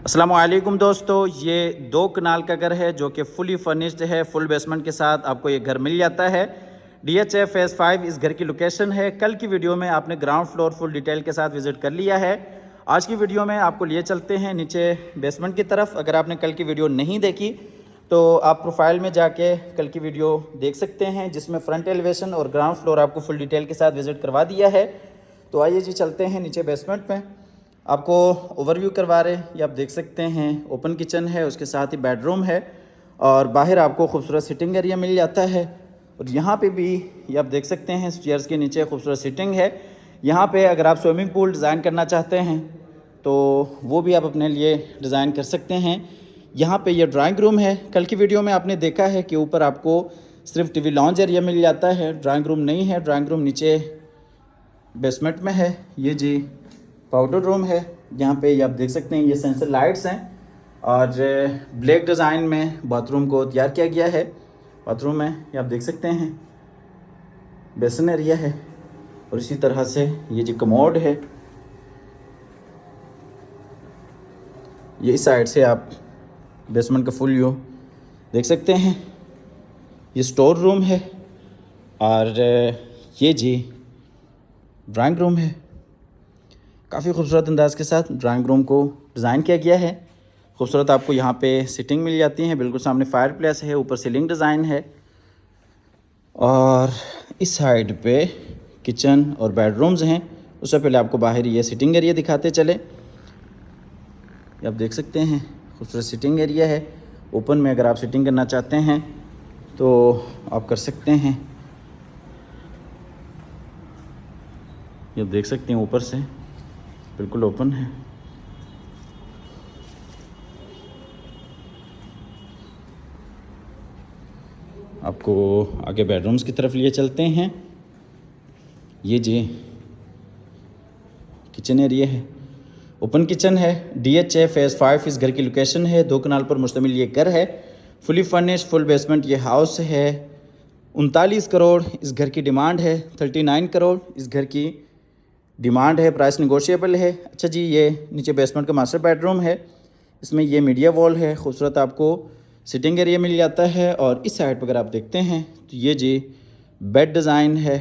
अस्सलामुअलैकुम दोस्तों, ये 2 कनाल का घर है जो कि फुली फर्निश्ड है। फुल बेसमेंट के साथ आपको ये घर मिल जाता है। DHA फेज़ 5 इस घर की लोकेशन है। कल की वीडियो में आपने ग्राउंड फ्लोर फुल डिटेल के साथ विजिट कर लिया है। आज की वीडियो में आपको लिए चलते हैं नीचे बेसमेंट की तरफ। अगर आपने कल की वीडियो नहीं देखी तो आप प्रोफाइल में जाके कल की वीडियो देख सकते हैं, जिसमें फ्रंट एलिवेशन और ग्राउंड फ्लोर आपको फुल डिटेल के साथ विजिट करवा दिया है। तो आइए जी चलते हैं नीचे बेसमेंट में, आपको ओवरव्यू करवा रहे हैं। ये आप देख सकते हैं ओपन किचन है, उसके साथ ही बेडरूम है और बाहर आपको खूबसूरत सिटिंग एरिया मिल जाता है। और यहाँ पे भी ये आप देख सकते हैं स्टेयर्स के नीचे खूबसूरत सिटिंग है। यहाँ पे अगर आप स्विमिंग पूल डिज़ाइन करना चाहते हैं तो वो भी आप अपने लिए डिज़ाइन कर सकते हैं। यहाँ पे ये ड्राइंग रूम है। कल की वीडियो में आपने देखा है कि ऊपर आपको सिर्फ टीवी लॉन्ज एरिया मिल जाता है, ड्राइंग रूम नहीं है। ड्राइंग रूम नीचे बेसमेंट में है। ये जी पाउडर रूम है। यहाँ पे ये आप देख सकते हैं ये सेंसर लाइट्स हैं और ब्लैक डिज़ाइन में बाथरूम को तैयार किया गया है। बाथरूम में ये आप देख सकते हैं बेसन एरिया है और इसी तरह से ये जो कमोड है, ये इस साइड से आप बेसमेंट का फुल व्यू देख सकते हैं। ये स्टोर रूम है और ये जी ड्राइंग रूम है। काफ़ी खूबसूरत अंदाज के साथ ड्राइंग रूम को डिज़ाइन किया गया है। खूबसूरत आपको यहाँ पे सिटिंग मिल जाती है। बिल्कुल सामने फायर प्लेस है, ऊपर सीलिंग डिज़ाइन है और इस साइड पे किचन और बेडरूम्स हैं। उससे पहले आपको बाहर ये सिटिंग एरिया दिखाते चले। ये आप देख सकते हैं खूबसूरत सिटिंग एरिया है। ओपन में अगर आप सिटिंग करना चाहते हैं तो आप कर सकते हैं। ये आप देख सकते हैं ऊपर से बिल्कुल ओपन है। आपको आगे बेडरूम्स की तरफ लिए चलते हैं। ये जी किचन एरिया है, ओपन किचन है। DHA फेज़ 5 इस घर की लोकेशन है। 2 कनाल पर मुश्तमिल ये घर है। फुली फर्निश्ड फुल बेसमेंट ये हाउस है। 39 करोड़ इस घर की डिमांड है। 39 करोड़ इस घर की डिमांड है। प्राइस निगोशिएबल है। अच्छा जी, ये नीचे बेसमेंट का मास्टर बेडरूम है। इसमें ये मीडिया वॉल है। खूबसूरत आपको सिटिंग एरिया मिल जाता है और इस साइड पर अगर आप देखते हैं तो ये जी बेड डिज़ाइन है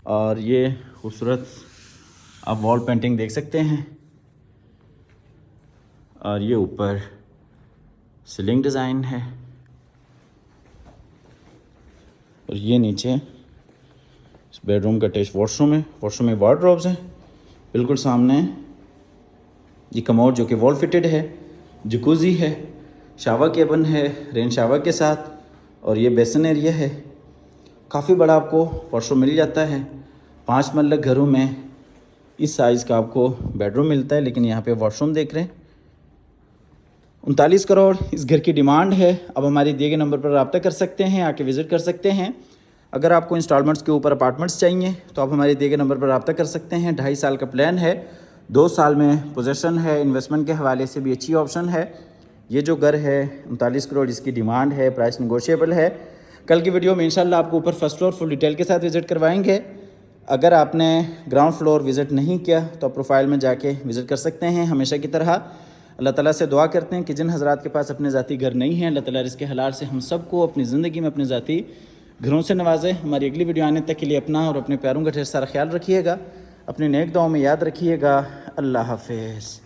और ये खूबसूरत आप वॉल पेंटिंग देख सकते हैं और ये ऊपर सीलिंग डिज़ाइन है और ये नीचे इस बेडरूम का अटैच वॉशरूम है। वॉशरूम में वार्डरोब्स हैं। बिल्कुल सामने ये कमोड जो कि वॉल फिटेड है। जकूज़ी है, शावर केबन है रेन शावर के साथ और ये बेसन एरिया है। काफ़ी बड़ा आपको वॉशरूम मिल जाता है। 5 मरला घरों में इस साइज़ का आपको बेडरूम मिलता है, लेकिन यहाँ पे वॉशरूम देख रहे हैं। 39 करोड़ इस घर की डिमांड है। अब हमारे दिए गए नंबर पर रब्ता कर सकते हैं, आके विज़िट कर सकते हैं। अगर आपको इंस्टॉलमेंट्स के ऊपर अपार्टमेंट्स चाहिए तो आप हमारे दिए गए नंबर पर रब्ता कर सकते हैं। 2.5 साल का प्लान है, 2 साल में पोजेसन है। इन्वेस्टमेंट के हवाले से भी अच्छी ऑप्शन है। ये जो घर है 39 करोड़ इसकी डिमांड है। प्राइस निगोशिएबल है। कल की वीडियो में इंशाल्लाह आपको ऊपर फर्स्ट फ्लोर फुल डिटेल के साथ विज़िट करवाएंगे। अगर आपने ग्राउंड फ्लोर विज़िट नहीं किया तो आप प्रोफाइल में जाके विज़िट कर सकते हैं। हमेशा की तरह अल्लाह ताला से दुआ करते हैं कि जिन हज़रात के पास अपने ज़ाती घर नहीं हैं, अल्लाह ताला रिज़्क़ हलाल से हम सबको अपनी ज़िंदगी में अपने ज़ाती घरों से नवाजे। हमारी अगली वीडियो आने तक के लिए अपना और अपने प्यारों का ढेर सारा ख्याल रखिएगा। अपने नेक दुआओं में याद रखिएगा। अल्लाह हाफ़िज़।